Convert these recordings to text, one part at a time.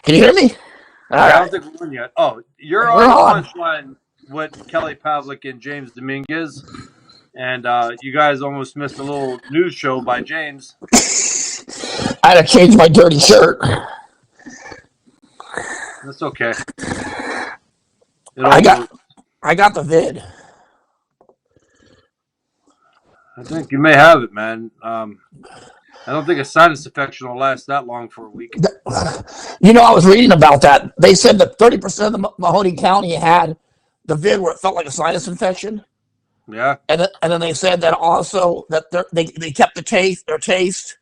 Can you hear me? All I right. don't think we're on yet. Oh, you're We're on the on. punchline with Kelly Pavlik and James Dominguez. And you guys almost missed a little news show by James. I had to change my dirty shirt. That's okay. It I all goes. got I got the vid. I think you may have it, man. I don't think a sinus infection will last that long for a week. You know, I was reading about that. They said that 30% of the Mahoney County had the vid where it felt like a sinus infection. Yeah. And then they said that also that they kept their taste,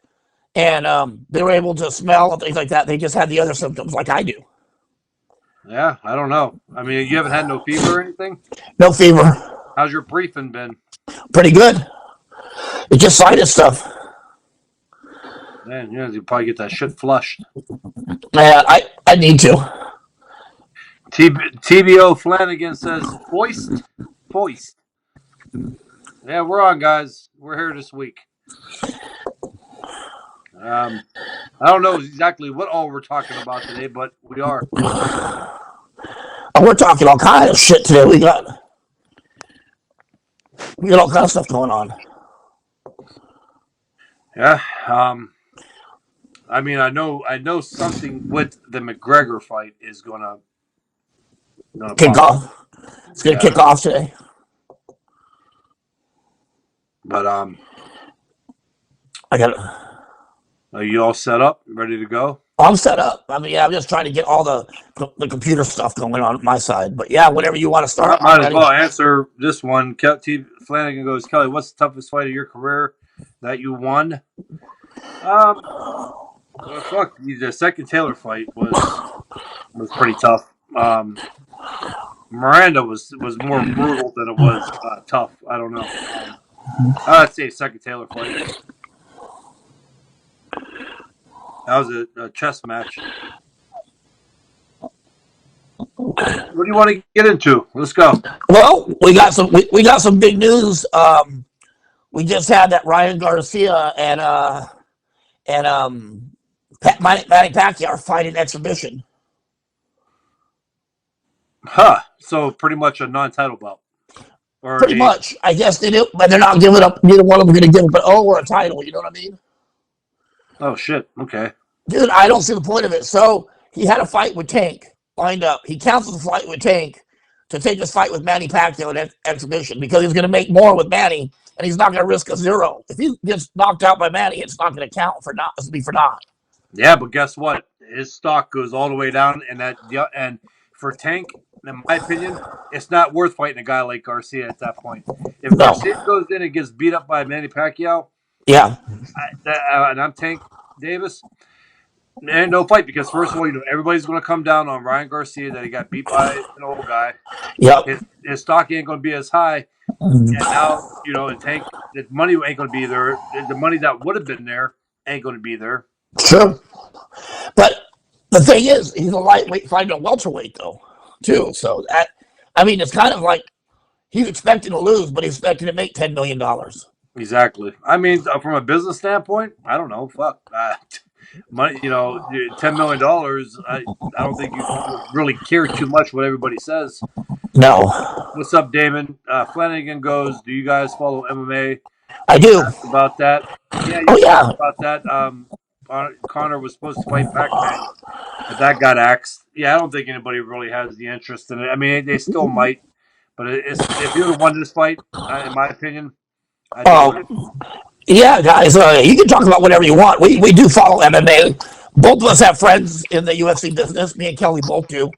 and they were able to smell and things like that. They just had the other symptoms like I do. Yeah, I don't know. I mean, you haven't had no fever or anything? No fever. How's your briefing been? Pretty good. It's just sinus stuff. Man, yeah, you probably get that shit flushed. Man, I need to. TBO Flanagan says, foist. Yeah, we're on, guys. We're here this week. I don't know exactly what all we're talking about today, but we are. Oh, we're talking all kind of shit today. We got all kind of stuff going on. Yeah. I mean, I know something with the McGregor fight is gonna Kick pop up. off. It's gonna Yeah, kick off today. but I got. are you all set up, ready to go? I'm set up. I mean, yeah, I'm just trying to get all the computer stuff going on my side. But yeah, whenever you want to start, I'm Might as ready. well answer this one. Flanagan goes, Kelly, what's the toughest fight of your career that you won? Well, fuck, the second Taylor fight was pretty tough. Miranda was more brutal than it was tough. I don't know. I'd say second Taylor fight. That was a chess match. What do you want to get into? Let's go. Well, we got some big news. We just had that Ryan Garcia and Manny Pacquiao fighting exhibition. Huh. So pretty much a non-title belt. Or Pretty they much, I guess they do, but they're not giving up. Neither one of them are going to give up an O or a title. You know what I mean? Oh shit. Okay. Dude, I don't see the point of it. So he had a fight with Tank lined up. He canceled the fight with Tank to take this fight with Manny Pacquiao at exhibition because he's going to make more with Manny, and he's not going to risk a zero. If he gets knocked out by Manny, it's not going to count for not. It's be for not. Yeah, but guess what? His stock goes all the way down, and for Tank, in my opinion, it's not worth fighting a guy like Garcia at that point. If No. Garcia goes in and gets beat up by Manny Pacquiao, Yeah. and I'm Tank Davis, and no fight because first of all, everybody's going to come down on Ryan Garcia that he got beat by an old guy. Yep. His stock ain't going to be as high, and now and Tank, the money ain't going to be there. The money that would have been there ain't going to be there. Sure. But the thing is, he's a lightweight fighting a welterweight though, too. So that, I mean, it's kind of like he's expecting to lose, but he's expecting to make $10 million. Exactly. I mean, from a business standpoint, I don't know. Fuck, money. $10 million. I don't think you really care too much what everybody says. No, What's up, Damon? Flanagan goes, do you guys follow MMA? I do. Asked about that. Yeah, Oh you yeah. talked about that. Connor was supposed to fight Pac-Man, but that got axed. Yeah, I don't think anybody really has the interest in it. I mean, they still might, but if you would have won this fight, in my opinion, I think it would have. Yeah, guys. You can talk about whatever you want. We do follow MMA. Both of us have friends in the UFC business. Me and Kelly both do.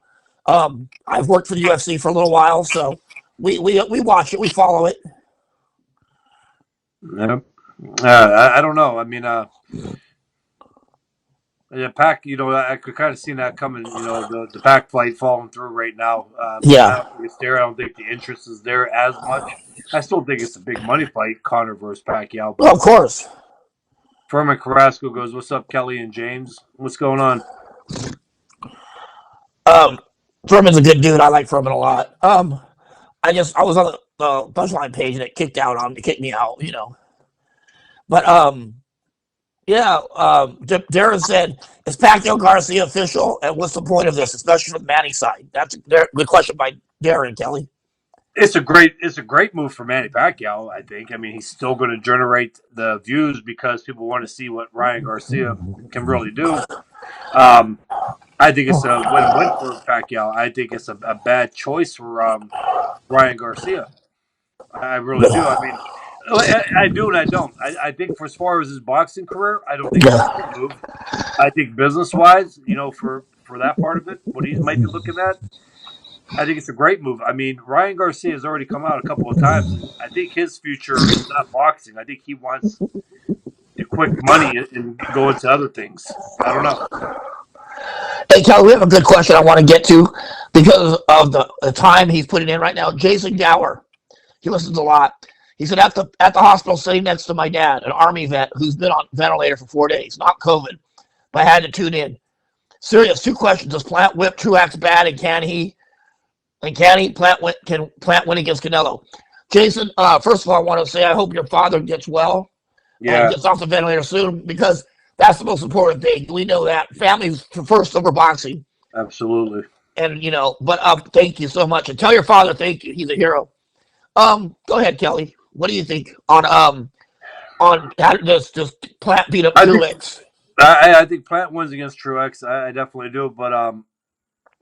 I've worked for the UFC for a little while, so we watch it. We follow it. Yeah. I don't know. I mean, yeah, Pac. I could kind of see that coming. The Pac fight falling through right now. I Yeah. don't think it's there. I don't think the interest is there as much. I still think it's a big money fight, Connor versus Pacquiao. Well, But of course. Furman Carrasco goes, "What's up, Kelly and James? What's going on?" Um, Furman's a good dude. I like Furman a lot. I was on the punchline page and it kicked me out. But Yeah, Darren said, "Is Pacquiao Garcia official? And what's the point of this, especially from Manny's side?" That's a good question by Darren Kelly. It's a great move for Manny Pacquiao. I think. I mean, he's still going to generate the views because people want to see what Ryan Garcia can really do. Um, I think it's a win-win for Pacquiao. I think it's a bad choice for Ryan Garcia. I really do. I mean, I do and I don't. I think for as far as his boxing career, I don't think it's a great move. I think business-wise, for that part of it, what he might be looking at, I think it's a great move. I mean, Ryan Garcia has already come out a couple of times, and I think his future is not boxing. I think he wants the quick money and go into other things. I don't know. Hey, Kelly, we have a good question I want to get to because of the time he's putting in right now. Jason Gower, he listens a lot. He said, at the hospital sitting next to my dad, an Army vet who's been on ventilator for 4 days, not COVID, but I had to tune in. Serious, two questions. Does Plant whip Truax bad, and can Plant win against Canelo? Jason, first of all, I want to say I hope your father gets well and Yeah, gets off the ventilator soon because that's the most important thing. We know that. Family's first over boxing. absolutely. And, but thank you so much. And tell your father thank you. He's a hero. Go ahead, Kelly. What do you think on how does Plant beat up I think Truex? I think Plant wins against Truex. I definitely do. But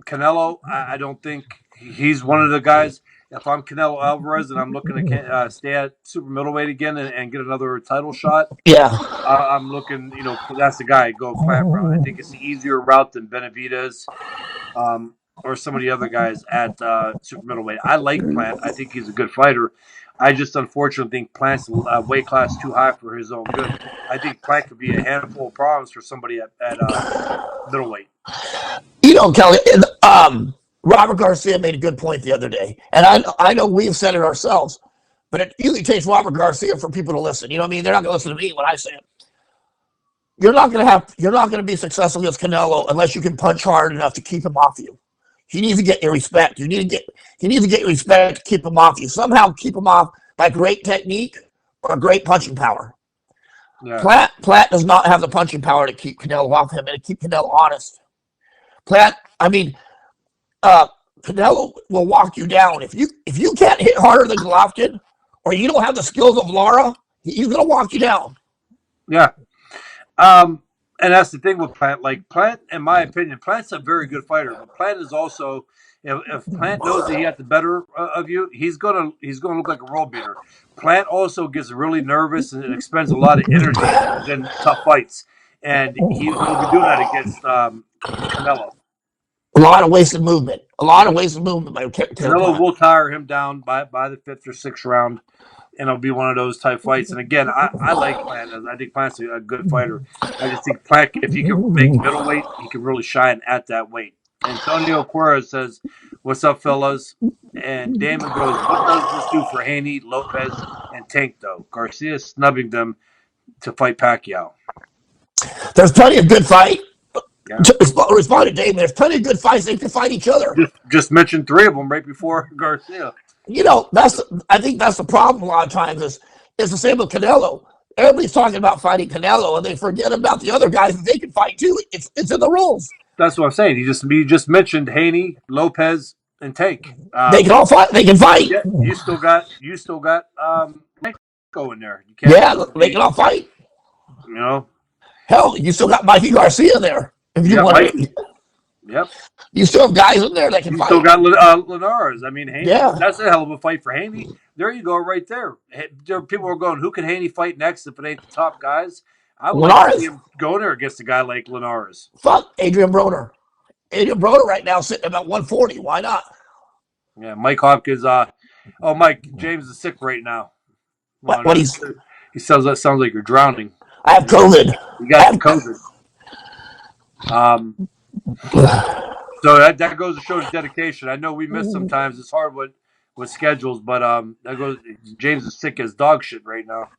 Canelo, I don't think he's one of the guys. If I'm Canelo Alvarez and I'm looking to stay at super middleweight again and get another title shot, Yeah. I'm looking. That's the guy. Go Plant route. I think it's the easier route than Benavidez. Or some of the other guys at super middleweight. I like Plant. I think he's a good fighter. I just unfortunately think Plant's weight class too high for his own good. I think Plant could be a handful of problems for somebody at middleweight. Kelly, Robert Garcia made a good point the other day. And I know we've said it ourselves, but it usually takes Robert Garcia for people to listen. You know what I mean? They're not going to listen to me when I say it. You're not going to be successful against Canelo unless you can punch hard enough to keep him off you. He needs to get your respect. He needs to get your respect to keep him off you. Somehow keep him off by great technique or great punching power. Yeah, Platt does not have the punching power to keep Canelo off him and to keep Canelo honest. Platt, I mean, Canelo will walk you down if you can't hit harder than Golovkin or you don't have the skills of Lara. He's gonna walk you down. yeah. And that's the thing with Plant. Like Plant, in my opinion, Plant's a very good fighter, but Plant is also, if Plant knows that he got the better of you, he's gonna look like a world beater. Plant also gets really nervous and expends a lot of energy within tough fights, and he'll be doing that against Canelo. A lot of wasted movement. A lot of wasted movement by Caleb Canelo Plant. will tire him down by the fifth or sixth round, and it'll be one of those type fights. And again, I like Plant. I think Plant's a good fighter. I just think Plant, if he can make middleweight, he can really shine at that weight. Antonio Cuerra says, "What's up, fellas?" And Damon goes, "What does this do for Haney, Lopez, and Tank though? Garcia snubbing them to fight Pacquiao." There's plenty of good fight. Yeah, Respond to Damon. There's plenty of good fights. They can fight each other. just mentioned three of them right before Garcia. I think that's the problem a lot of times is it's the same with Canelo. Everybody's talking about fighting Canelo and they forget about the other guys that they can fight too. It's in the rules. That's what I'm saying. You just mentioned Haney, Lopez, and Tank. They can all fight. They can fight. Yeah, you still got Mexico in there. You can't Yeah, they can be all fight. you know. Hell, you still got Mikey Garcia there. If You you got want Mikey. to, Yep. you still have guys in there that can You still fight. got Linares. I mean, Haney. Yeah, That's a hell of a fight for Haney. There you go, right there. People are going, who can Haney fight next if it ain't the top guys? I would like to see Linares. him go there against a guy like Linares. Fuck Adrian Broner. Adrian Broner right now sitting about 140. Why not? Yeah, Mike Hopkins. Mike James is sick right now. Well, What he's? he sounds like you're drowning. I have COVID. You I got have. COVID. So that goes to show his dedication. I know we miss sometimes. It's hard with schedules, but that goes. James is sick as dog shit right now.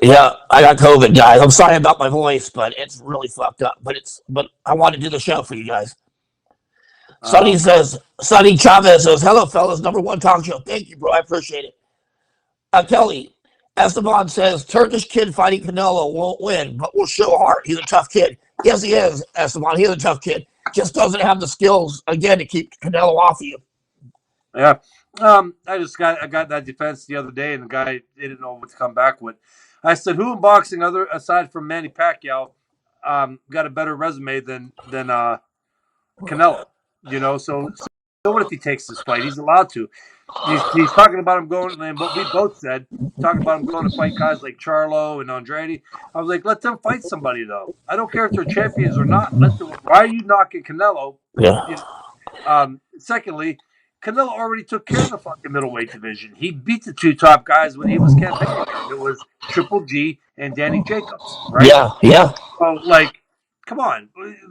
Yeah, I got COVID, guys. I'm sorry about my voice, but it's really fucked up. But I want to do the show for you guys. Um, Sonny Chavez says, hello, fellas, number one talk show. Thank you, bro. I appreciate it. Kelly, Esteban says Turkish kid fighting Canelo won't win, but will show heart. He's a tough kid. Yes, he is, Esteban. He's a tough kid. Just doesn't have the skills again to keep Canelo off of you. Yeah. I got that defense the other day, and the guy didn't know what to come back with. I said, who in boxing, other aside from Manny Pacquiao, got a better resume than Canelo? So what if he takes this fight? He's allowed to. He's talking about him going, and what we both said, talking about him going to fight guys like Charlo and Andrade. I was like, let them fight somebody though. I don't care if they're champions or not. Let them. Why are you knocking Canelo? Yeah. Secondly, Canelo already took care of the fucking middleweight division. He beat the two top guys when he was campaigning there. It was Triple G and Danny Jacobs, right? Yeah. Yeah. So, come on,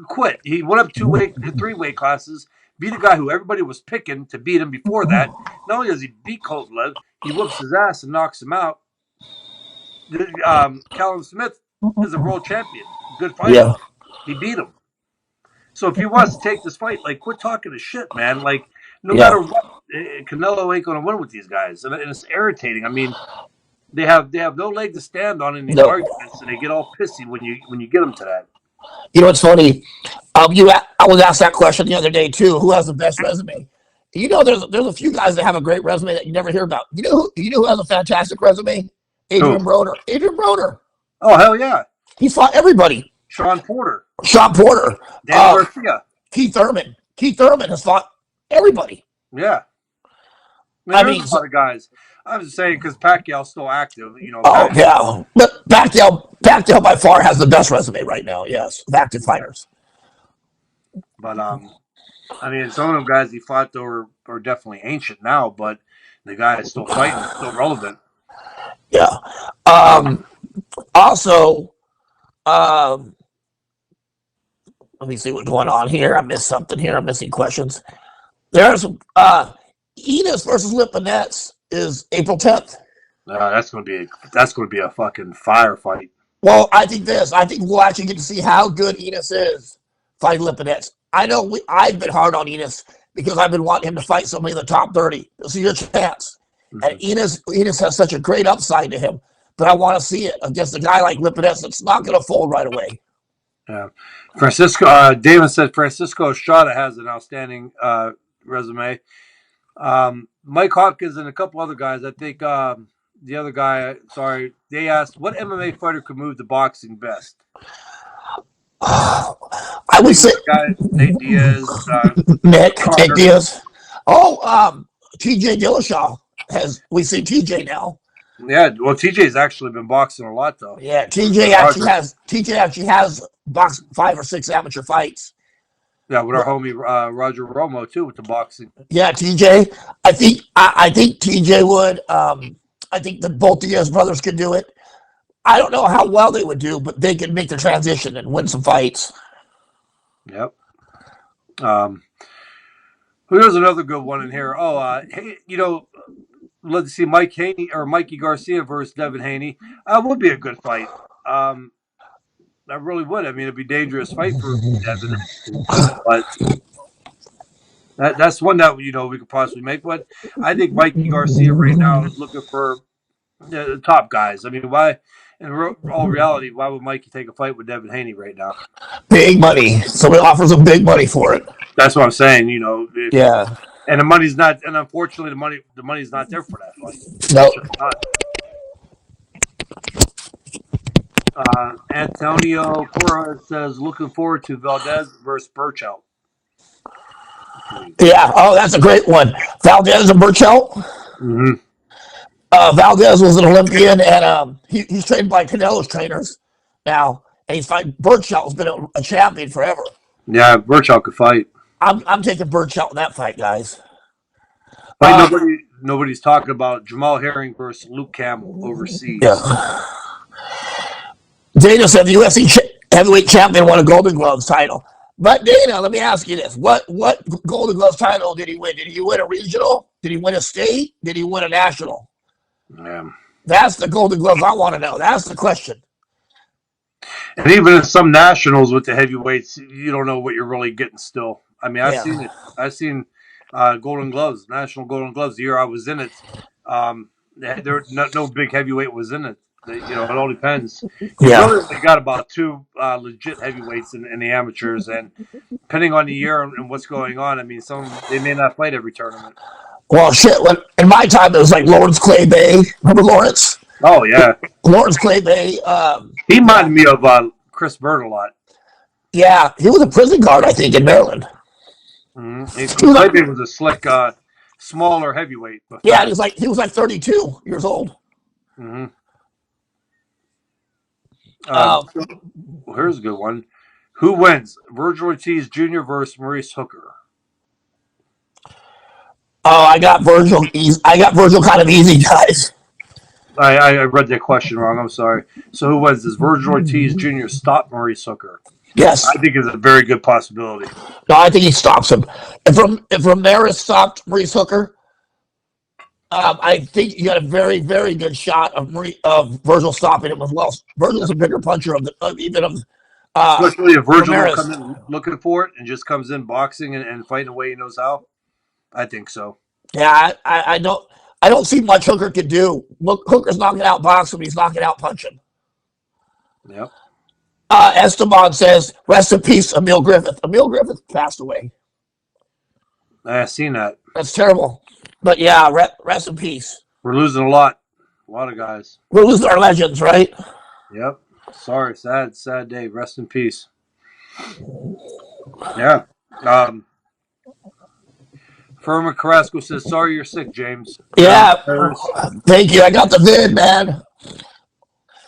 quit. He went up three weight classes, beat a guy who everybody was picking to beat him before that. Not only does he beat Kovalev, he whoops his ass and knocks him out. Callum Smith is a world champion, good fighter. Yeah. He beat him. So if he wants to take this fight, quit talking to shit, man. No Yeah. matter what, Canelo ain't going to win with these guys, and it's irritating. I mean, they have no leg to stand on in these No. arguments, and they get all pissy when you get them to that. You know what's funny? I was asked that question the other day too. Who has the best resume? There's a few guys that have a great resume that you never hear about. Who has a fantastic resume? Who? Adrian Broner. Adrian Broner. Oh, hell yeah. He fought everybody. Sean Porter. Sean Porter. Danny Garcia. Keith Thurman. Keith Thurman has fought everybody. Yeah. There's a lot of guys. I'm just saying because Pacquiao's still active. Oh, yeah. But Pacquiao by far has the best resume right now, yes, of active fighters. But, some of them guys he fought though are definitely ancient now, but the guy is still fighting, still relevant. Yeah. Also, let me see what's going on here. I missed something here. I'm missing questions. There's Enos versus Lipinets is April 10th. That's going to be a fucking firefight. Well, I think we'll actually get to see how good Enos is fighting Lipinets. I know I've been hard on Enos because I've been wanting him to fight somebody in the top 30. This is your chance. Mm-hmm. And Enos has such a great upside to him, but I want to see it against a guy like Lipinets that's not going to fold right away. Yeah. David said Francisco Strata has an outstanding resume. Mike Hopkins and a couple other guys. I think the other guy, they asked what MMA fighter could move to boxing best. I would say Nate Diaz. Nate Diaz. Oh, TJ Dillashaw we see TJ now. Yeah, well, TJ's actually been boxing a lot though. Yeah, TJ actually has boxed 5 or 6 amateur fights. Yeah, with our homie Roger Romo too with the boxing. Yeah, TJ. I think TJ would. I think that both Diaz brothers could do it. I don't know how well they would do, but they could make the transition and win some fights. Yep. Here's another good one in here. Oh, let's see, Mikey Garcia versus Devin Haney. Would be a good fight. I really would. I mean, it'd be a dangerous fight for Devin, but that's one that we could possibly make. But I think Mikey Garcia right now is looking for the top guys. I mean, why? In all reality, why would Mikey take a fight with Devin Haney right now? Big money. Somebody offers him big money for it. That's what I'm saying. Yeah. And the money's not. And unfortunately, the money's not there for that fight. No. Antonio Cora says, looking forward to Valdez versus Burchell. Yeah. Oh, that's a great one. Valdez and Burchell. Mm-hmm. Valdez was an Olympian, and he's trained by Canelo's trainers now, and he's fighting. Burchell's been a champion forever. Yeah, Burchell could fight. I'm taking Burchell in that fight, guys. But nobody's talking about Jamal Herring versus Luke Campbell overseas. Yeah. Dana said the UFC heavyweight champion won a Golden Gloves title. But Dana, let me ask you this: What Golden Gloves title did he win? Did he win a regional? Did he win a state? Did he win a national? Yeah. That's the Golden Gloves I want to know. That's the question. And even in some nationals with the heavyweights, you don't know what you're really getting still. I mean, I've seen it. I've seen Golden Gloves, National Golden Gloves, the year I was in it. there no big heavyweight was in it. It all depends. You Yeah. really only got about two legit heavyweights in the amateurs, and depending on the year and what's going on, I mean, some they may not fight every tournament. Well, shit. When in my time, it was like Lawrence Clay Bay. Remember Lawrence? Oh yeah, Lawrence Clay Bay. he Yeah, reminded me of Chris Bird a lot. yeah. He was a prison guard, I think, in Maryland. He was like, Clayby was a slick, smaller heavyweight, but yeah, fast. he was like 32 years old. hmm Um, So here's a good one. Who wins? Virgil Ortiz Jr. versus Maurice Hooker. oh, I got Virgil. I got Virgil kind of easy, guys. I read that question wrong. I'm sorry. So who wins? Does Virgil Ortiz Jr. stop Maurice Hooker? Yes. I think it's a very good possibility. No, I think he stops him. If Ramirez stopped Maurice Hooker, I think you got a very, very good shot of Virgil stopping him as well. Virgil's a bigger puncher even of Especially if Virgil don't Ramirez. come in looking for it and just comes in boxing and fighting the way he knows how. I think so. Yeah, I don't see much Hooker could do. Look, Hooker's knocking out boxing, he's knocking out punching. Yep. Esteban says, "Rest in peace, Emil Griffith." Emil Griffith passed away. I've seen that. That's terrible. But yeah, rest in peace. We're losing a lot. A lot of guys. We're losing our legends, right? Yep. Sorry. Sad day. Rest in peace. Yeah. Furman Carrasco says, sorry you're sick, James. Yeah. Coronavirus. Thank you. I got the vid, man.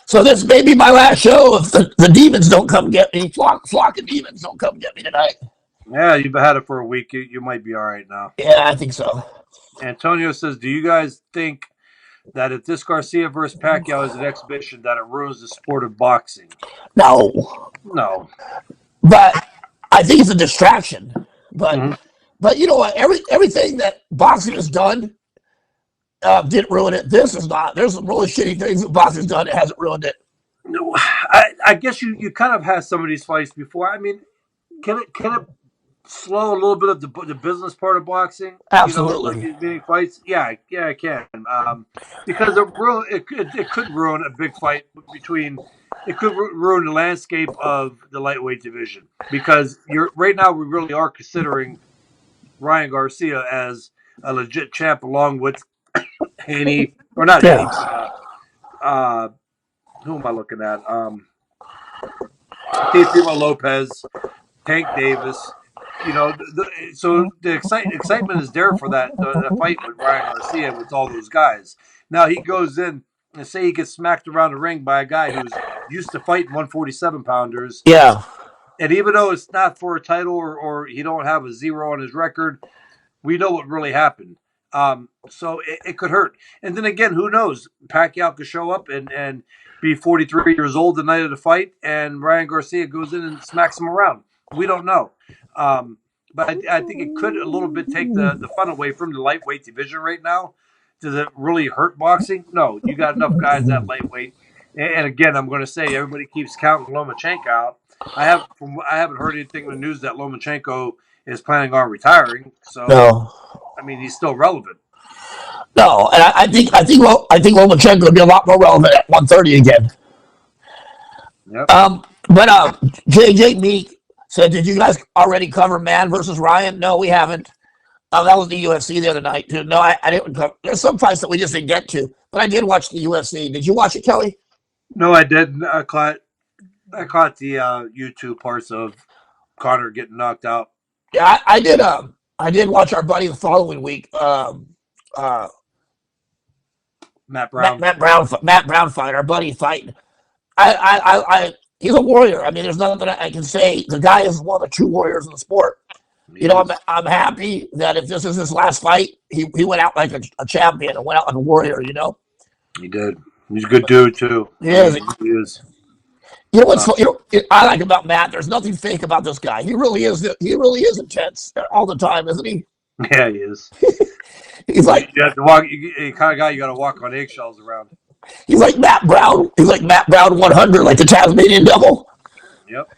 So this may be my last show if the demons don't come get me. Flock of demons don't come get me tonight. Yeah, you've had it for a week. You might be all right now. Yeah, I think so. Antonio says, do you guys think that if this Garcia versus Pacquiao is an exhibition, that it ruins the sport of boxing? No, No. but I think it's a distraction. But Mm-hmm. but you know what? Everything that boxing has done didn't ruin it. This is not. There's some really shitty things that boxing's done that hasn't ruined it. No, I guess you kind of had some of these fights before. I mean, can it slow a little bit of the business part of boxing? Like Absolutely. these mini fights. Yeah, I can. Because it could ruin a big fight between. It could ruin the landscape of the lightweight division because you're right now we really are considering Ryan Garcia as a legit champ along with Haney or not Haney, Yeah. but uh, who am I looking at? Teofimo Lopez, Tank Davis. So the excitement is there for the fight with Ryan Garcia with all those guys. Now he goes in and say he gets smacked around the ring by a guy who's used to fighting 147 pounders, Yeah. and even though it's not for a title or he don't have a zero on his record, we know what really happened. So it could hurt. And then again, who knows? Pacquiao could show up and be 43 years old the night of the fight, and Ryan Garcia goes in and smacks him around. We don't know. But I think it could a little bit take the fun away from the lightweight division right now. Does it really hurt boxing? No, you got enough guys at lightweight. And again, I'm going to say everybody keeps counting Lomachenko out. I haven't heard anything in the news that Lomachenko is planning on retiring. So No. I mean, he's still relevant. No, and I think Lomachenko will be a lot more relevant at 130 again. Yep. But JJ Meek said, "Did you guys already cover Man versus Ryan?" No, we haven't. That was the UFC the other night too. No, I didn't cover. There's some fights that we just didn't get to, but I did watch the UFC. Did you watch it, Kelly? No, I didn't. I caught the YouTube parts of Connor getting knocked out. Yeah, I did. I did watch our buddy the following week. Uh, Matt Brown. Matt Brown fight. Our buddy fighting. He's a warrior. I mean, there's nothing I can say. The guy is one of the true warriors in the sport. He is. I'm happy that if this is his last fight, he went out like a champion and went out like a warrior. He did. He's a good dude too. He is. He is. You know what's I like about Matt? There's nothing fake about this guy. He really is. He really is intense all the time, isn't he? Yeah, he is. He's like You have to walk. You kind of guy you got to walk on eggshells around. he's like Matt Brown. He's like Matt Brown 100, like the Tasmanian Devil. Yep.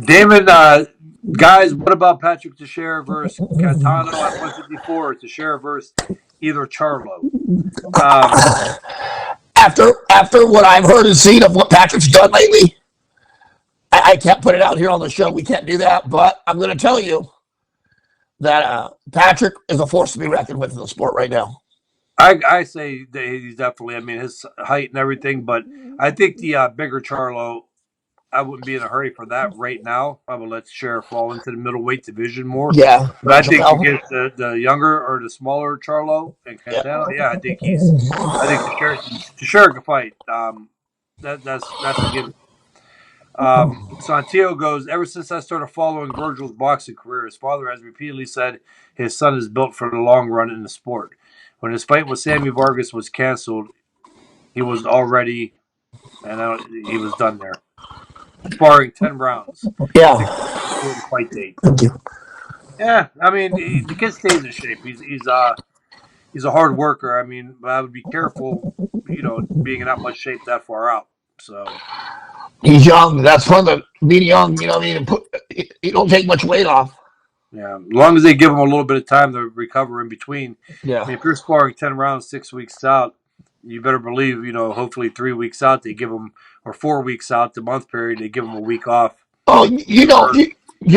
Damon, guys, what about Patrick Teixeira versus Catano at 154? Teixeira versus either Charlo. Um, After what I've heard and seen of what Patrick's done lately, I can't put it out here on the show. We can't do that. But I'm going to tell you that Patrick is a force to be reckoned with in the sport right now. I say that he's definitely. I mean, his height and everything, but I think the bigger Charlo. I wouldn't be in a hurry for that right now. I would let Sheriff fall into the middleweight division more. Yeah, But I think Chappelle. against the younger or the smaller Charlo and Yeah. Cantano, yeah, I think he's. I think the Sheriff can fight. That's a given. Santiago goes, ever since I started following Virgil's boxing career, his father has repeatedly said his son is built for the long run in the sport. When his fight with Sammy Vargas was canceled, he was already, he was done there. Sparring 10 rounds, 6 weeks Yeah. before the fight date. Thank you. Yeah, I mean, the kid stays in shape. He's a hard worker. I mean, but I would be careful, being in that much shape that far out. So He's young. That's fun to be young. You know what I mean? And you don't take much weight off. yeah, as long as they give him a little bit of time to recover in between. I Yeah. mean, if you're sparring 10 rounds 6 weeks out, you better believe, hopefully 3 weeks out they give him, or 4 weeks out the month period they give him a week off. Oh, Or, you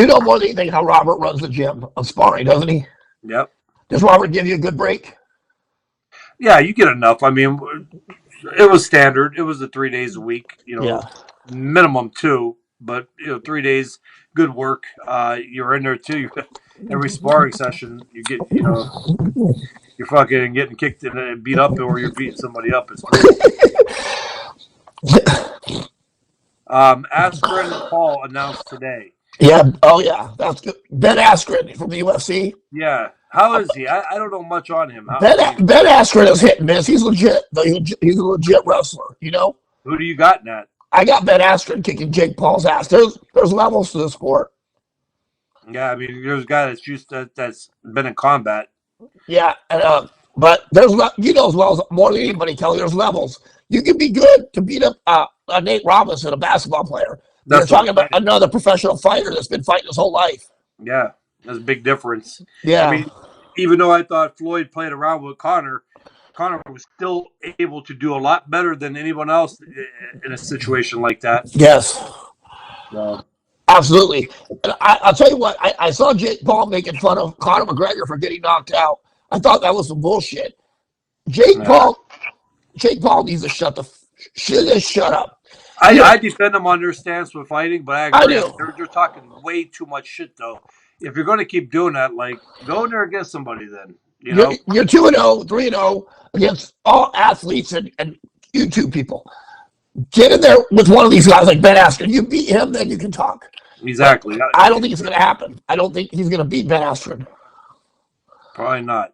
know more than anything how Robert runs the gym of sparring, doesn't he? yep. Does Robert give you a good break? Yeah, you get enough. I mean, it was standard. It was the 3 days a week, Yeah. minimum two, but 3 days, good work. You're in there too. Every sparring session, you get, you're fucking getting kicked and beat up, or you're beating somebody up. It's crazy. Askren and Paul announced today. Yeah. Oh, yeah. That's good. Ben Askren from the UFC. Yeah, how is he? I don't know much on him. I mean, Ben Askren is hit and miss. He's legit. He's a legit wrestler. You know. who do you got in that? I got Ben Askren kicking Jake Paul's ass. There's levels to the sport. Yeah, I mean, there's a guy that's been in combat. Yeah, but there's as well as more than anybody, Kelly. There's levels. You can be good to beat up Nate Robinson, a basketball player. You're That's what talking I'm about saying. another professional fighter that's been fighting his whole life. Yeah, there's a big difference. I Yeah. mean, even though I thought Floyd played around with Connor was still able to do a lot better than anyone else in a situation like that. Yes. So, Absolutely. And I'll tell you what. I saw Jake Paul making fun of Conor McGregor for getting knocked out. I thought that was some bullshit. Jake yeah. Paul. Jake Paul needs to shut up. I defend them on their stance with fighting, but I I agree. I mean, do. they're talking way too much shit, though. If you're going to keep doing that, like, go in there against somebody then, You're 2-0, 3-0 against all athletes and YouTube people. Get in there with one of these guys like Ben Askren. You beat him, then you can talk. But Exactly. I don't think it's going to happen. I don't think he's going to beat Ben Askren. Probably not.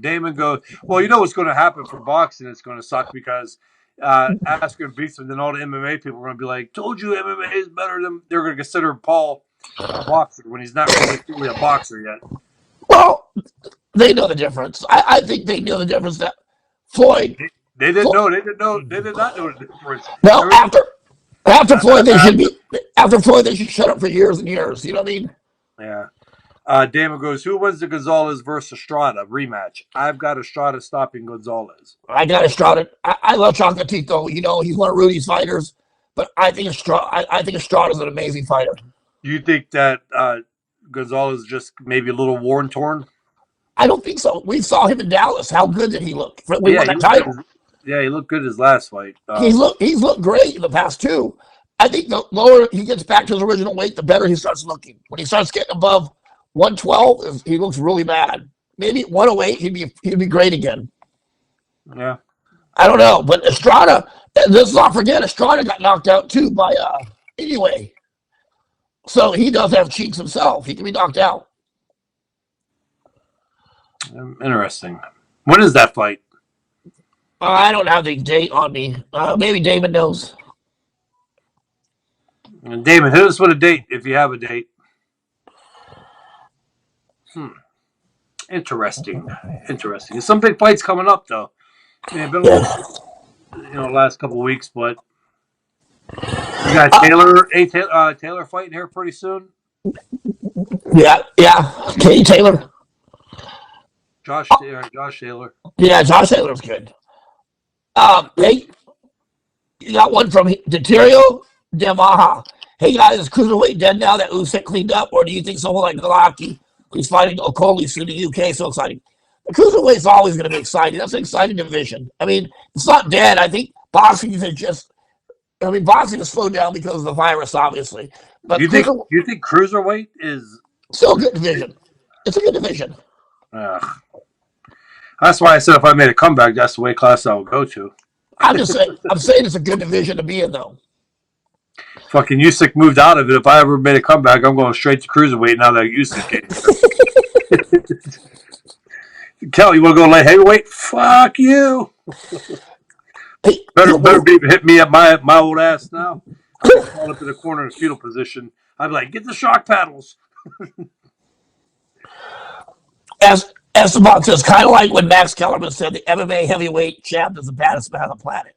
Damon goes, well, you know what's going to happen for boxing? It's going to suck because Askren beats him, then all the MMA people are going to be like, told you MMA is better than. They're going to consider Paul a boxer when he's not really truly a boxer yet. Well, they know the difference. I think they know the difference that Floyd. They didn't know. They didn't know. They did not know the difference. No, after Floyd, they should shut up for years and years. You know what I mean? Yeah. Damon goes, who wins the Gonzalez versus Strata rematch? I've got Estrada stopping Gonzalez. I got Estrada. I love Chocolatito. You know, he's one of Rudy's fighters. But I think Estrada's an amazing fighter. Do you think that Gonzalez just maybe a little worn torn? I don't think so. We saw him in Dallas. How good did he look? We Yeah, won that title. he looked good his last fight. He's looked great in the past two. I think the lower he gets back to his original weight, the better he starts looking. When he starts getting above 112, he looks really bad. Maybe 108, he'd be great again. Yeah. I don't know, but Estrada. Let's not forget, Estrada got knocked out too by anyway. So he does have cheeks himself. He can be knocked out. Interesting. When is that fight? I don't have the date on me. Maybe David knows. And Damon, hit us with a date if you have a date. Interesting. There's some big fights coming up though. I mean, it's been a little, last couple of weeks, but you got Taylor fighting here pretty soon. Yeah. Katie Taylor. Josh Taylor. Yeah, Josh Taylor's good. Hey, you got one from Deterio Demaha. Hey guys, is cruiserweight dead now that Usyk cleaned up, or do you think someone like Galaki, who's fighting Okoli soon in the UK, so exciting? The cruiserweight's always going to be exciting. That's an exciting division. I mean, it's not dead. I think boxing is just. I mean, boxing has slowed down because of the virus, obviously, Do but you think cruiser do you think cruiserweight is? still a good division. It's a good division. Uh, that's why I said if I made a comeback, that's the weight class I would go to. I'm just saying. I'm saying it's a good division to be in, though. Fucking Usyk moved out of it. If I ever made a comeback, I'm going straight to cruiserweight now that Usyk ain't there. Kelly, you want to go light heavyweight? Fuck you. Hey, Better be hit me at my old ass now. I'd be crawling up in the corner in fetal position. I'd be like, get the shock paddles. as Esteban says, kind of like when Max Kellerman said the MMA heavyweight champ is the baddest man on the planet,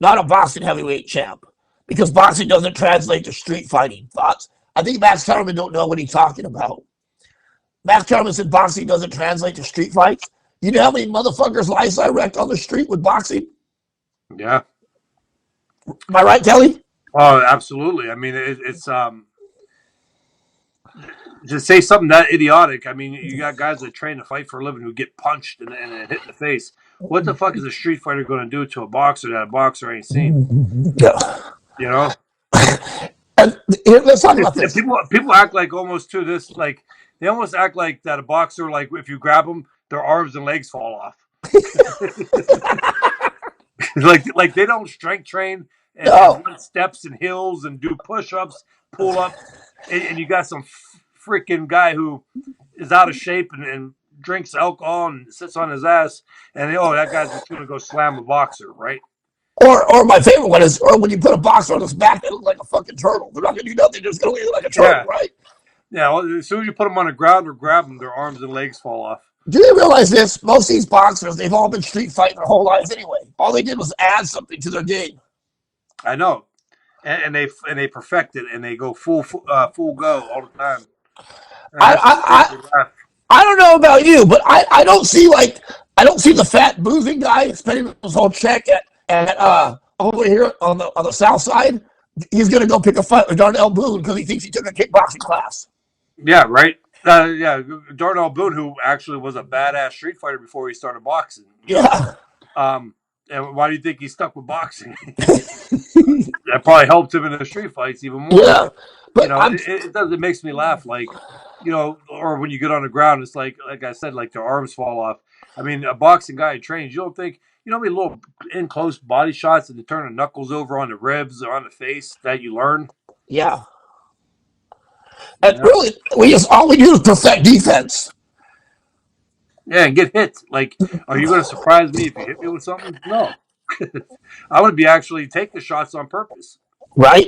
not a boxing heavyweight champ, because boxing doesn't translate to street fighting. Thoughts? I think Max Kellerman don't know what he's talking about. Max Kellerman said boxing doesn't translate to street fights. You know how many motherfuckers' lives I wrecked on the street with boxing? Yeah. Am I right, Kelly? Oh, absolutely. I mean, it's to say something that idiotic. I mean, you got guys that train to fight for a living who get punched and hit in the face. What the fuck is a street fighter going to do to a boxer that a boxer ain't seen? Yeah. You know, And let's talk about and this. people act like almost to this like they almost act like that a boxer like if you grab them, their arms and legs fall off. like they don't strength train and No. run steps and hills and do push ups, pull ups, and you got some freaking guy who is out of shape and drinks alcohol and sits on his ass, and oh, that guy's just gonna go slam a boxer, right? Or my favorite one is, or when you put a boxer on his back, they look like a fucking turtle. They're not going to do nothing. They're just going to look like a turtle, Yeah, right? yeah. Well, as soon as you put them on the ground or grab them, their arms and legs fall off. Do they realize this? Most of these boxers, they've all been street fighting their whole lives anyway. All they did was add something to their game. I know, and they perfect it and they go full go all the time. And I, that's what makes I, me laugh. I don't know about you, but I don't see I don't see the fat boozing guy spending his whole check at over here on the south side. He's gonna go pick a fight with Darnell Boone because he thinks he took a kickboxing class. Yeah, right. Yeah, Darnell Boone, who actually was a badass street fighter before he started boxing. Yeah. And why do you think he stuck with boxing? That probably helped him in the street fights even more. Yeah. But But I'm it does. It makes me laugh. Like or when you get on the ground, it's like I said, like their arms fall off. I mean, a boxing guy who trains, you don't think how many little in close body shots that they turn the knuckles over on the ribs or on the face that you learn. yeah. And Yeah, really, we just all we do is perfect defense, yeah, and get hit. Like, are you going to surprise me if you hit me with something? No, I would be actually take the shots on purpose. right?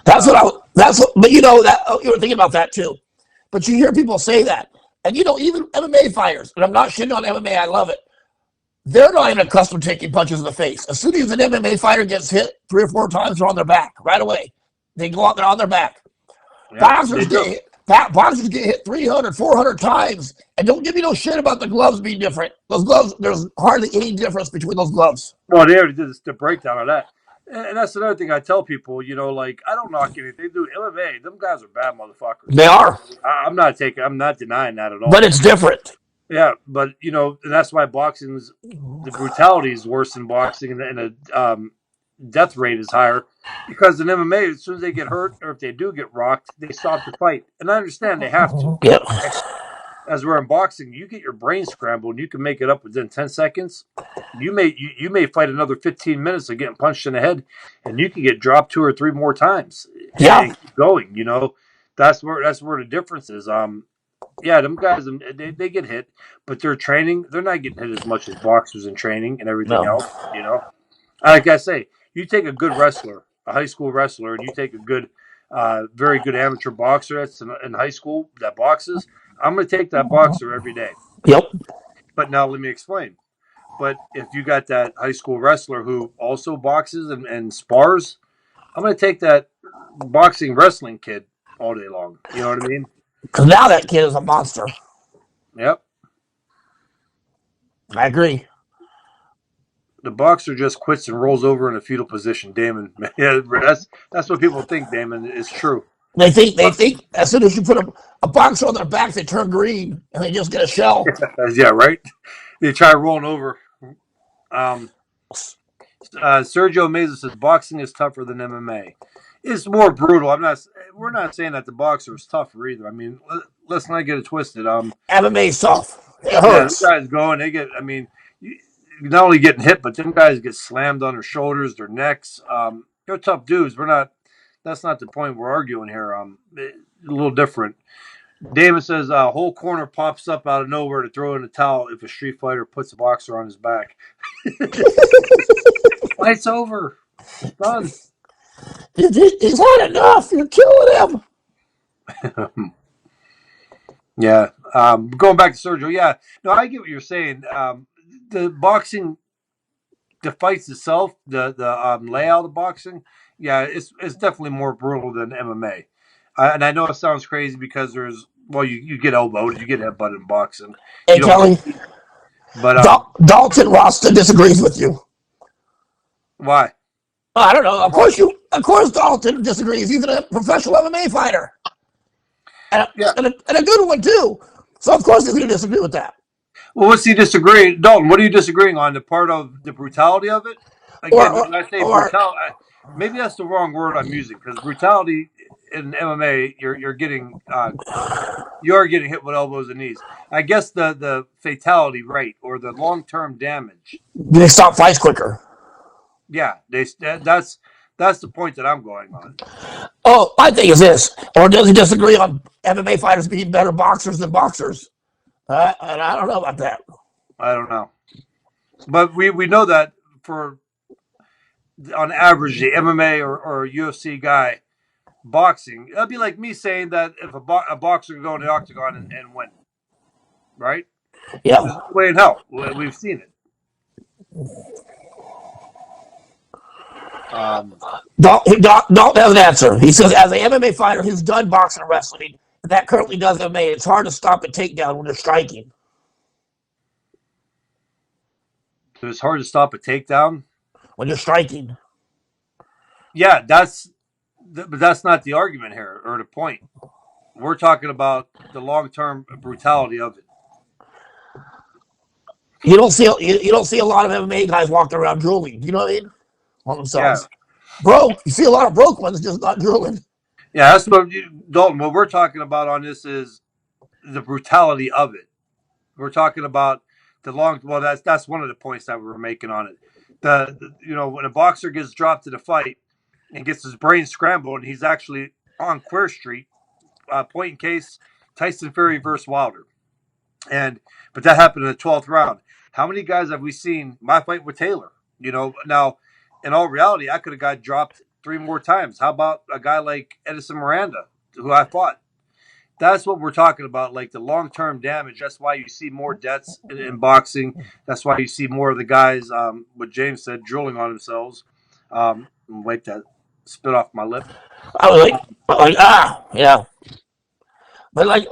That's what Uh, I. That's what. But you know that you were thinking about that too. But you hear people say that, and even MMA fighters. And I'm not shitting on MMA. I love it. They're not even accustomed to taking punches in the face. As soon as an MMA fighter gets hit 3 or 4 times, they're on their back right away. They go out there on their back. yeah, they Boxers get do. hit. Boxers get hit 300, 400 times, and don't give me no shit about the gloves being different. Those gloves, there's hardly any difference between those gloves. Well, they already did the breakdown of that. And that's another thing I tell people, like, I don't knock anything. They do MMA. Them guys are bad motherfuckers. They are, I'm not denying that at but all. it's different. Yeah, but, and that's why the brutality is worse in boxing and the death rate is higher. Because in MMA, as soon as they get hurt or if they do get rocked, they stop the fight. And I understand they have to. Yep. As we're in boxing, you get your brain scrambled and you can make it up within 10 seconds. You may fight another 15 minutes of getting punched in the head and you can get dropped 2 or 3 more times Yeah. and keep going. That's where the difference is. Yeah, them guys they get hit, but they're not getting hit as much as boxers in training and everything No. else. Like I say, you take a good wrestler, a high school wrestler, and you take a good very good amateur boxer that's in high school that boxes. I'm going to take that boxer every day. Yep. But now let me explain. But if you got that high school wrestler who also boxes and spars, I'm going to take that boxing wrestling kid all day long. You know what I mean? Because now that kid is a monster. Yep. I agree. The boxer just quits and rolls over in a fetal position. Damon, yeah, that's what people think. Damon, it's true. They think as soon as you put a boxer on their back, they turn green and they just get a shell. Yeah, right. They try rolling over. Um, Sergio Meza says boxing is tougher than MMA. It's more brutal. We're not saying that the boxer is tougher either. I mean, let's not get it twisted. MMA is tough. It Yeah, them hurts. guys going. They get. I mean, not only getting hit, but them guys get slammed on their shoulders, their necks. They're tough dudes. We're not. That's not the point we're arguing here. A little different. Damon says a whole corner pops up out of nowhere to throw in a towel if a street fighter puts a boxer on his back. Fight's over. It's done. He's had enough. You're killing him. Yeah. Going back to Sergio. Yeah. No, I get what you're saying. The boxing, the fights itself, the layout of boxing, yeah, it's definitely more brutal than MMA. And I know it sounds crazy because you get elbowed, you get headbutted in boxing. Hey, You don't Kelly, get, but Dalton Roston disagrees with you. why? I don't know. Of course, Dalton disagrees. He's a professional MMA fighter. Yeah. And a good one, too. So, of course, he's going to disagree with that. Well, what's he disagreeing, Dalton? What are you disagreeing on? The part of the brutality of it? Or, Again, or, when I say or brutality, maybe that's the wrong word I'm using because brutality in MMA, you're getting you are getting hit with elbows and knees. I guess the fatality rate or the long term damage. they stop fights quicker. Yeah, that's the point that I'm going on. Oh, my thing is this. Or does he disagree on MMA fighters being better boxers than boxers? And I don't know about that. I don't know, but we know that for on average, the MMA or UFC guy boxing, that'd be like me saying that if a boxer could go in the octagon and win, right? Yeah. There's no way in hell. We've seen it. Um, Don't have an answer. He says, as an MMA fighter who's done boxing and wrestling, and that currently does MMA, it's hard to stop a takedown when they're striking. it's hard to stop a takedown. When you're striking. Yeah, but that's not the argument here or the point. We're talking about the long term brutality of it. You don't see a lot of MMA guys walking around drooling. You know what I mean? On Yeah, themselves. Broke. You see a lot of broke ones just not drooling. yeah. That's what Dalton. What we're talking about on this is the brutality of it. We're talking about the long. Well, that's one of the points that we were making on it. When a boxer gets dropped in a fight and gets his brain scrambled, and he's actually on Queer Street. Point in case Tyson Fury versus Wilder, but that happened in the 12th round. How many guys have we seen? My fight with Taylor. Now in all reality, I could have got dropped 3 more times. How about a guy like Edison Miranda, who I fought? That's what we're talking about, like the long-term damage. That's why you see more deaths in boxing. That's why you see more of the guys, what James said, drooling on themselves. Wipe that spit off my lip. I was yeah. But like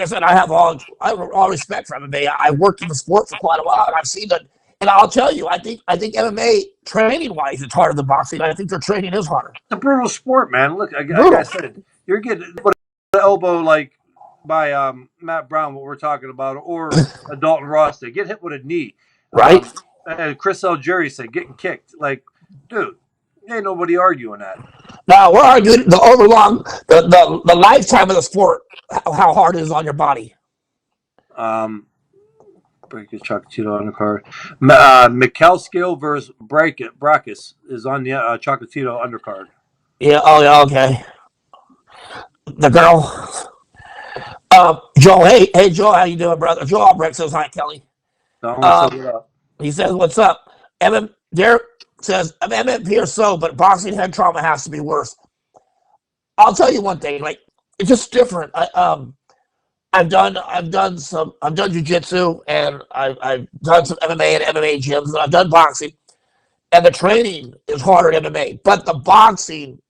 I said, I have all respect for MMA. I worked in the sport for quite a while, and I've seen that. And I'll tell you, I think MMA training wise is harder than boxing. I think their training is harder. It's a brutal sport, man. Look, like I Brutal, said, you're getting put an elbow like by Matt Brown, what we're talking about, or a Dalton Ross. They get hit with a knee. right? And Chris Algieri said getting kicked. Like, dude, ain't nobody arguing that. Now we're arguing the overlong, the lifetime of the sport, how hard it is on your body. Break his Chocolatito undercard. Mikhail versus Brackus is on the Chocolatito undercard. Yeah. Oh yeah. Okay. The girl. Joe. Hey, Joe. How you doing, brother? Joe Albrecht says hi, Kelly. Donald said Um, what up. he says, "What's up?" Derek says, "MMP or so, but boxing head trauma has to be worse." I'll tell you one thing. Like it's just different. I've done jujitsu and I've done some MMA and MMA gyms and I've done boxing and the training is harder in MMA, but the boxing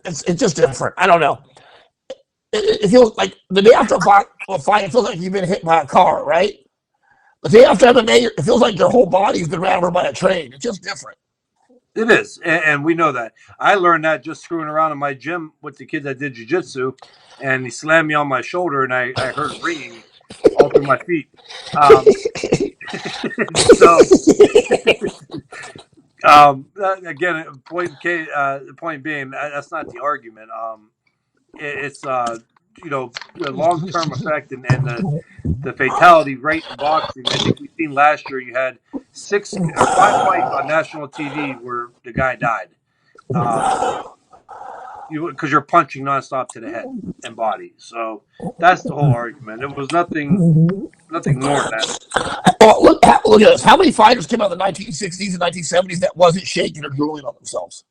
it's just different. I don't know. it feels like the day after a fight, it feels like you've been hit by a car, right? The day after MMA, it feels like your whole body's been ran over by a train. It's just different. It is, and we know that. I learned that just screwing around in my gym with the kids that did jujitsu, and he slammed me on my shoulder, and I heard ringing all through my feet. Um, so again, the point being, that's not the argument. It's the long term effect and the fatality rate in boxing. I think we've seen last year you had 5 fights on national TV where the guy died. Um, because you're punching nonstop to the head and body. So that's the whole argument. It was nothing more than that. Well, look at this. How many fighters came out in the 1960s and 1970s that wasn't shaking or drooling on themselves?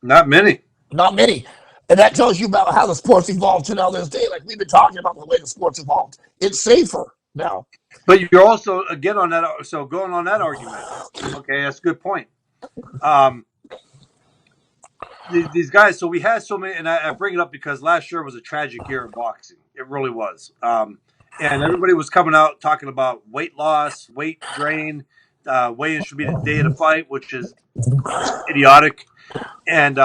Not many. Not many. And that tells you about how the sport's evolved to now this day. Like we've been talking about the way the sport's evolved. It's safer now. But you're also again on that. So going on that argument, okay, that's a good point. Um, these guys. So we had so many, and I bring it up because last year was a tragic year in boxing. It really was. And everybody was coming out talking about weight loss, weight drain, weigh-in should be the day of the fight, which is idiotic. And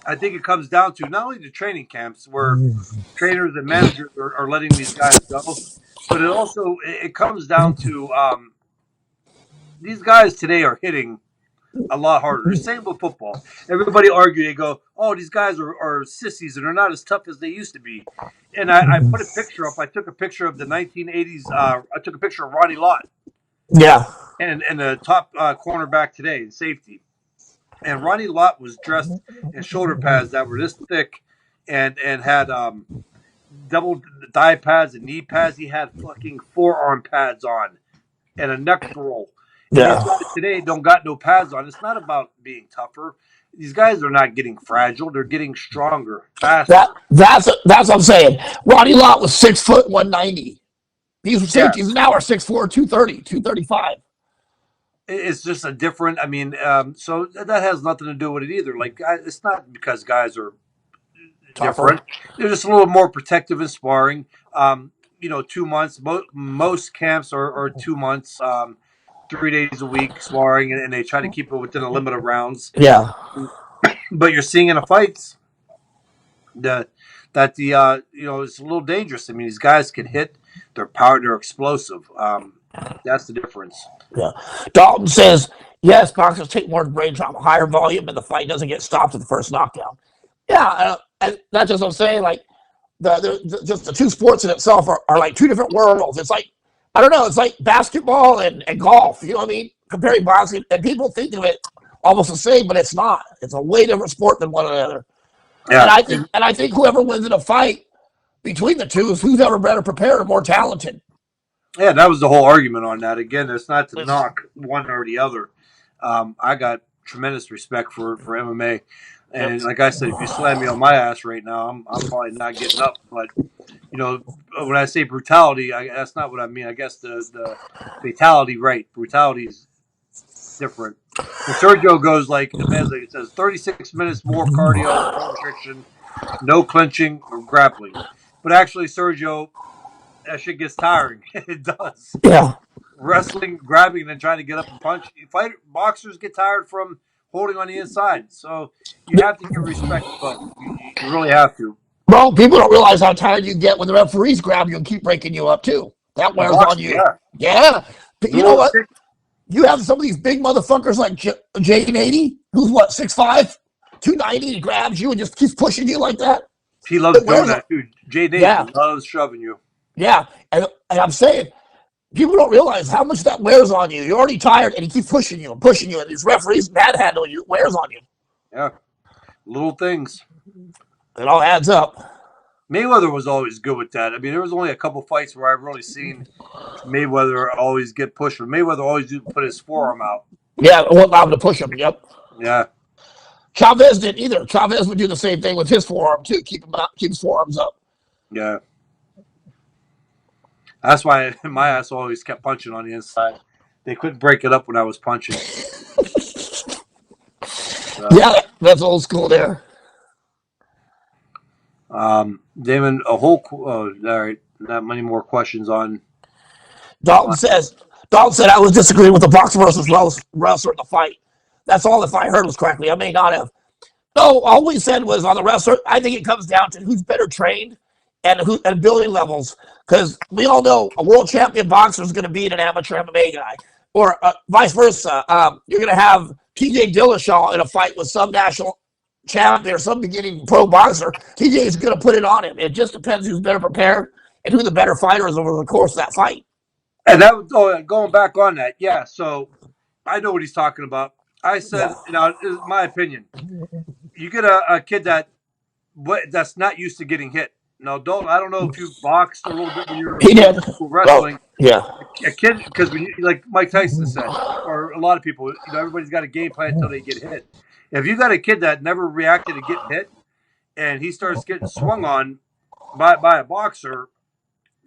I think it comes down to not only the training camps where trainers and managers are letting these guys go, but it comes down to these guys today are hitting a lot harder. Same with football. Everybody argue. They go, "Oh, these guys are sissies and they're not as tough as they used to be." And I put a picture up. I took a picture of the 1980s. I took a picture of Ronnie Lott. Yeah. And the top cornerback today in safety. And Ronnie Lott was dressed in shoulder pads that were this thick and had double thigh pads and knee pads. He had fucking forearm pads on and a neck roll. And these Yeah. guys today don't got no pads on. It's not about being tougher. These guys are not getting fragile. They're getting stronger, faster. That's what I'm saying. Ronnie Lott was 6 foot 190. These safeties Yes. now are 6'4", 230, 235. It's just a different. I mean, so that has nothing to do with it either. Like, it's not because guys are Tougher. different. They're just a little more protective in sparring. 2 months. Most camps are 2 months, 3 days a week sparring, and they try to keep it within a limit of rounds. Yeah. But you're seeing in the fights that it's a little dangerous. I mean, these guys can hit. They're powered. They're explosive. That's the difference. Yeah. Dalton says, yes, boxers take more brain trauma, higher volume, and the fight doesn't get stopped at the first knockdown. Yeah, and that's just what I'm saying. Like, just the two sports in itself are like two different worlds. It's like, I don't know, it's like basketball and golf. You know what I mean? Comparing boxing, and people think of it almost the same, but it's not. It's a way different sport than one another. Yeah. And I think whoever wins in a fight between the two is who's ever better prepared or more talented. Yeah, that was the whole argument on that. Again, it's not to knock one or the other. I got tremendous respect for MMA. And like I said, if you slam me on my ass right now, I'm probably not getting up. But when I say brutality, that's not what I mean. I guess the fatality rate, brutality is different. And Sergio goes like it says 36 minutes more cardio, no restriction, no clinching or grappling. But actually, Sergio, that shit gets tiring. It does. Yeah. Wrestling, grabbing, and then trying to get up and punch. Boxers get tired from holding on the inside. So you have to give respect to both. You really have to. Well, people don't realize how tired you get when the referees grab you and keep breaking you up too. That In wears on boxing, you. yeah. Yeah. But you know Rule of what? six. You have some of these big motherfuckers like Jane 80, who's what, 6'5", 290, and grabs you and just keeps pushing you like that. He loves doing that too. Jay Nate loves shoving you. Yeah. And I'm saying, people don't realize how much that wears on you. You're already tired, and he keeps pushing you, and these referees manhandling you. It wears on you. Yeah. Little things. It all adds up. Mayweather was always good with that. I mean, there was only a couple fights where I've really seen Mayweather always get pushed, but Mayweather always put his forearm out. Yeah, it won't allow him to push him. Yep. Yeah. Chavez didn't either. Chavez would do the same thing with his forearm too. Keep his forearms up. Yeah. That's why my ass always kept punching on the inside. They couldn't break it up when I was punching. Yeah, that's old school there. Damon, all right, not many more questions on. Dalton says, Dalton said I was disagreeing with the boxer versus wrestler in the fight. That's all if I heard was correctly. I may not have. No, all we said was on the wrestler. I think it comes down to who's better trained and ability levels. Because we all know a world champion boxer is going to beat an amateur MMA guy, or vice versa. You're going to have TJ Dillashaw in a fight with some national champion or some beginning pro boxer. TJ is going to put it on him. It just depends who's better prepared and who the better fighter is over the course of that fight. And that going back on that, yeah. So I know what he's talking about. I Yeah, said, my opinion. You get a kid that's not used to getting hit. Now, I don't know if you boxed a little bit when you were he in did. high school Oh, wrestling. yeah. A kid, because when you, like Mike Tyson said, or a lot of people, everybody's got a game plan until they get hit. If you got a kid that never reacted to getting hit, and he starts getting swung on by a boxer,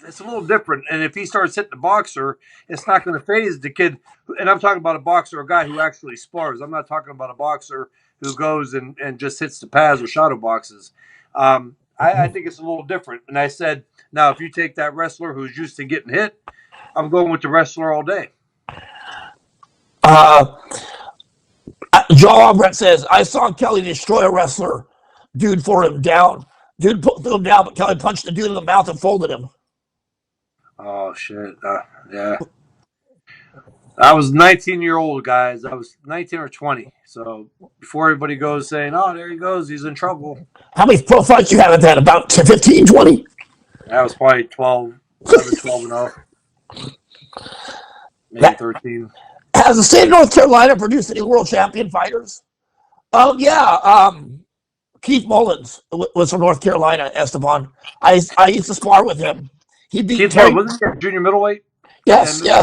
it's a little different. And if he starts hitting the boxer, it's not going to phase the kid. And I'm talking about a boxer, a guy who actually spars. I'm not talking about a boxer who goes and just hits the pads or shadow boxes. I think it's a little different. And I said, now, if you take that wrestler who's used to getting hit, I'm going with the wrestler all day. Uh, Joe Albrecht says, I saw Kelly destroy a wrestler. Dude threw him down. Dude threw him down, but Kelly punched the dude in the mouth and folded him. Oh, shit. Yeah. I was 19-year-old, guys. I was 19 or 20. So before everybody goes saying, oh, there he goes, he's in trouble. How many pro fights you have at that? About 15, 20? That was probably 12, 11, 12 and 0, maybe That, 13. has the state of North Carolina produced any world champion fighters? Yeah. Keith Mullins was from North Carolina, Esteban. I used to spar with him. He beat Keith Moore, Terry. wasn't he a junior middleweight and Yes, middleweight?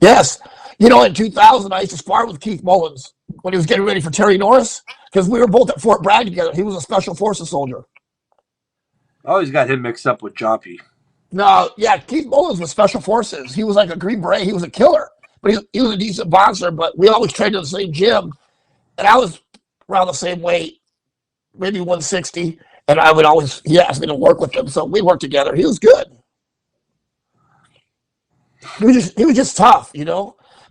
yes, yes. In 2000, I used to spar with Keith Mullins when he was getting ready for Terry Norris because we were both at Fort Bragg together. He was a special forces soldier. I always got him mixed up with Joppy. No, yeah, Keith Mullins was special forces. He was like a Green Beret. He was a killer, but he was a decent boxer. But we always trained in the same gym, and I was around the same weight, maybe 160. And I would always he asked me to work with him, so we worked together. He was good. He was just tough.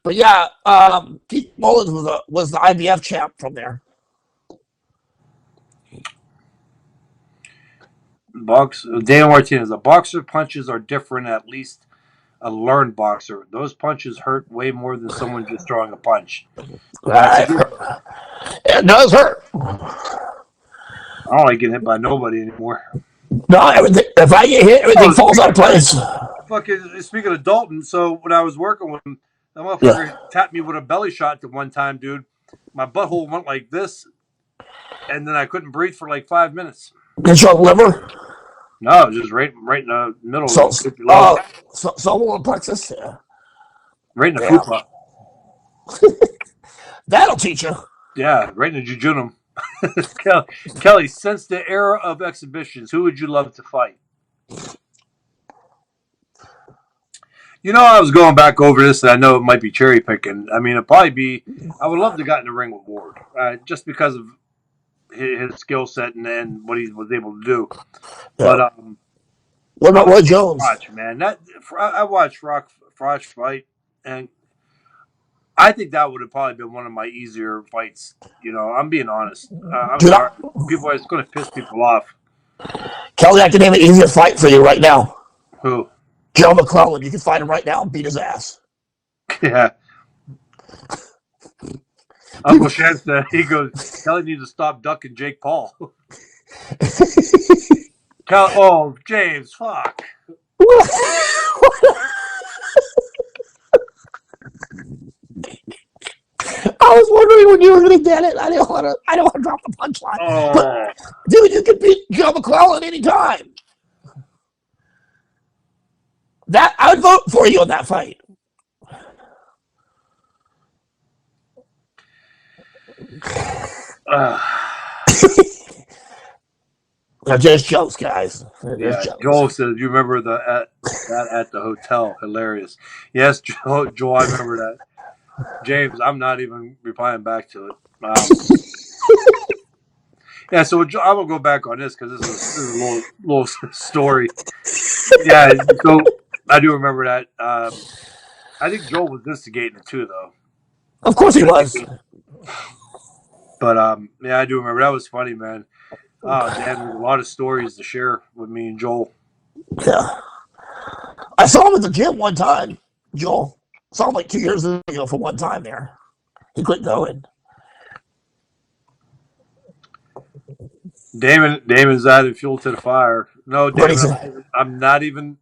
But yeah, Keith Mullins was the IBF champ from there. Daniel Martinez. A boxer punches are different, at least a learned boxer. Those punches hurt way more than someone just throwing a punch. That's a given. It does hurt. I don't like getting hit by nobody anymore. No, everything. If I get hit, everything Oh, falls out of place. speaking of Dalton, so when I was working with him, that Yeah, motherfucker tapped me with a belly shot the one time, dude. My butthole went like this, and then I couldn't breathe for like 5 minutes. get your liver. No, just right in the middle So, of the below, someone plexus. Yeah, right in the damn. fupa. That'll teach you. Yeah, right in the jejunum. Kelly, since the era of exhibitions, who would you love to fight? I was going back over this, and I know it might be cherry picking. I mean, it'd probably be. I would love to get in the ring with Ward, just because of his skill set and what he was able to do. Yeah. But What I about would Roy say Jones? Froch, man. I watched Froch fight, and I think that would have probably been one of my easier fights. I'm being honest. I'm Dude, sorry, people. It's going to piss people off. Kelly, I can name an easier fight for you right now. Who? Joe McClellan. You can fight him right now and beat his ass. Yeah. Uncle Shan said, he goes, Kelly needs to stop ducking Jake Paul. James, fuck. I was wondering when you were going to get it. I don't want to drop the punchline. But Oh, dude, you can beat Joe McClellan anytime. That I would vote for you in that fight. uh, They're just jokes, guys. They're just yeah. jokes. Joel says, you remember that at the hotel? Hilarious. Yes, Joel, I remember that. James, I'm not even replying back to it. Yeah, so I'm gonna go back on this because this is a little story. Yeah, so I do remember that. I think Joel was instigating it too, though. Of course he was. But yeah, I do remember that was funny, man. Oh damn, there's a lot of stories to share with me and Joel. Yeah. I saw him at the gym one time, Joel. Saw him like 2 years ago for one time there. He quit going. Damon's adding fuel to the fire. No, What'd he Damon, say? I'm not even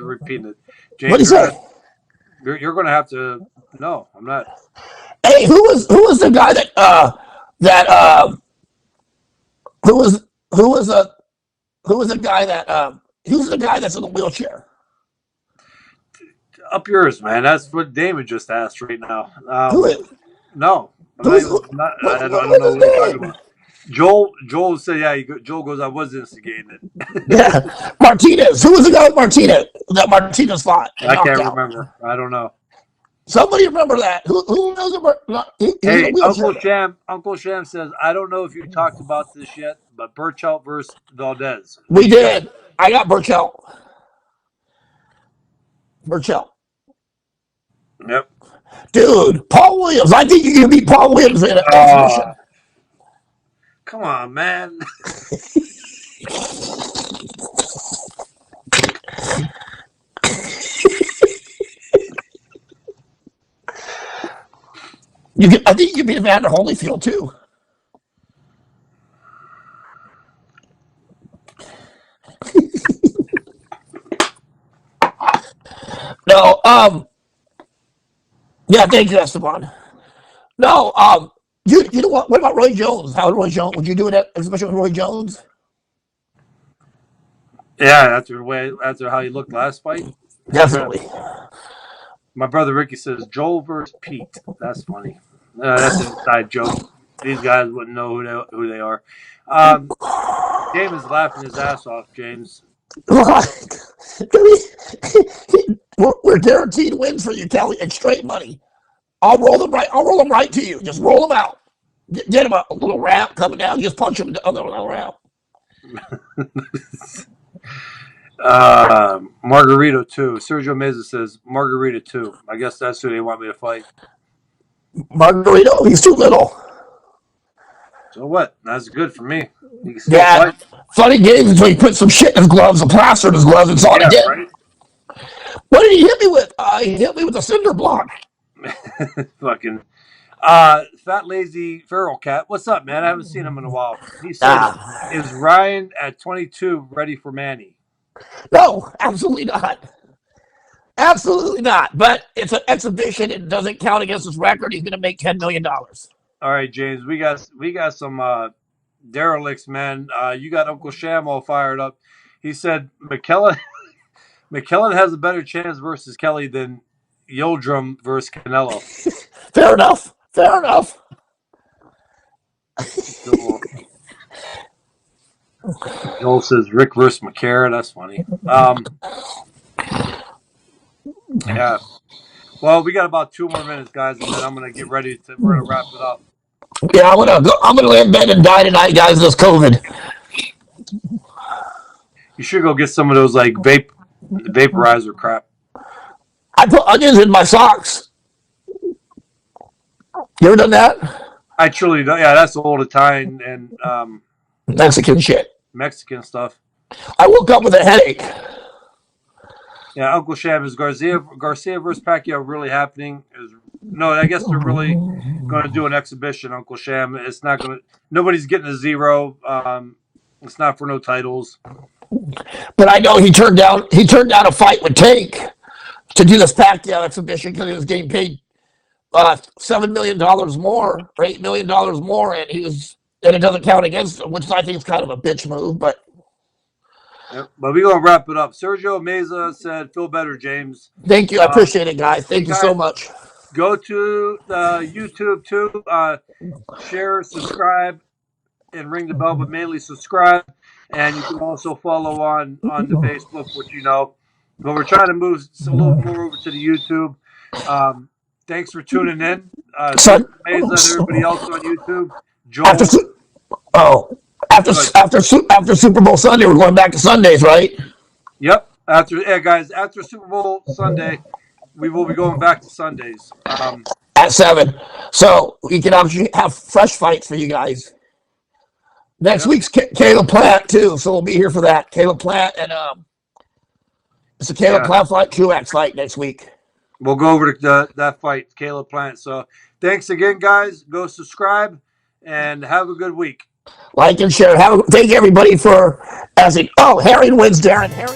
repeating it. What'd James, he say? you're gonna have to. No, I'm not. Hey, who was the guy that who was who was the who was the guy that who's the guy that's in the wheelchair? Up yours, man. That's what Damon just asked right now. Who is No, I'm not who's even. Not, I don't what's know his what you're talking name? about. Joel said, yeah. Joel goes, I was instigating it. Yeah, Martinez. Who was the guy with Martinez that Martinez fought and I knocked can't out? remember. I don't know. Somebody remember that? Who knows about? He's in a Hey, wheelchair. Uncle Sham says, I don't know if you talked about this yet, but Burchelt versus Valdez. Who We you got? did. I got Burchell. Burchell. Yep. Dude, Paul Williams. I think you can beat Paul Williams in an Oh, exhibition. come on, man. I think you can beat Evander Holyfield too. No, yeah, thank you, Esteban. No, you know what? What about Roy Jones? How Roy Jones? Would you do an exhibition with Roy Jones? Yeah, after how he looked last fight. Heck yeah. Definitely. My brother Ricky says Joel versus Pete. That's funny. That's an inside joke. These guys wouldn't know who they are. James is laughing his ass off. James. We're guaranteed wins for you, Kelly, and straight money. I'll roll them right. I'll roll them right to you. Just roll them out. Get him a little wrap coming down. Just punch him on the little wrap. Margarito too. Sergio Meza says Margarita too. I guess that's who they want me to fight. Margarito, he's too little. So what? That's good for me. He can still Yeah, fight. funny games until he put some shit in his gloves, a plaster in his gloves, and saw what he Yeah, did. right. What did he hit me with? He hit me with a cinder block. Fucking fat lazy feral cat. What's up, man? I haven't seen him in a while. He said, Ah, "Is Ryan at 22 ready for Manny?" no, absolutely not. Absolutely not. But it's an exhibition. It doesn't count against his record. He's going to make $10 million. All right, James. We got some derelicts, man. You got Uncle Sham all fired up. He said McKellen has a better chance versus Kelly than Yildrum versus Canelo. Fair enough. Fair enough. So, Joel says Rick versus McCarra. That's funny. Yeah. Well, we got about 2 more minutes, guys, and then I'm gonna get ready to. We're gonna wrap it up. Yeah, I'm gonna lay in bed and die tonight, guys. This COVID. You should go get some of those like vaporizer crap. I put onions in my socks. You ever done that? I truly don't. Yeah, that's old Italian and Mexican shit. Mexican stuff. I woke up with a headache. Yeah, Uncle Sham, is Garcia versus Pacquiao really happening? No, I guess they're really going to do an exhibition, Uncle Sham. It's not going to. Nobody's getting a zero. It's not for no titles. But I know he turned down a fight with Tank to do this Pacquiao exhibition because he was getting paid $7 million more or $8 million more, and it doesn't count against him, which I think is kind of a bitch move. But Yep. But we're going to wrap it up. Sergio Meza said, "Feel better, James." thank you, I appreciate it, guys. Hey Thank you so guys, much. go to the YouTube too. Share, subscribe, and ring the bell, but mainly subscribe. And you can also follow on the Facebook, which you know. But we're trying to move a little more over to the YouTube. Thanks for tuning in. So Sergio Meza and everybody else on YouTube. after Joel, oh after Good. after Super Bowl Sunday, we're going back to Sundays, right? Yep. Guys, after Super Bowl Sunday, we will be going back to Sundays. At 7. So we can actually have fresh fights for you guys. Next Yep. week's Caleb Plant too, so we'll be here for that. Caleb Plant and it's a Caleb Yeah. Plant fight, Truax fight next week. We'll go over to that fight, Caleb Plant. So thanks again, guys. Go subscribe and have a good week. Like and share. Thank everybody for Harry wins, Darren. Harry.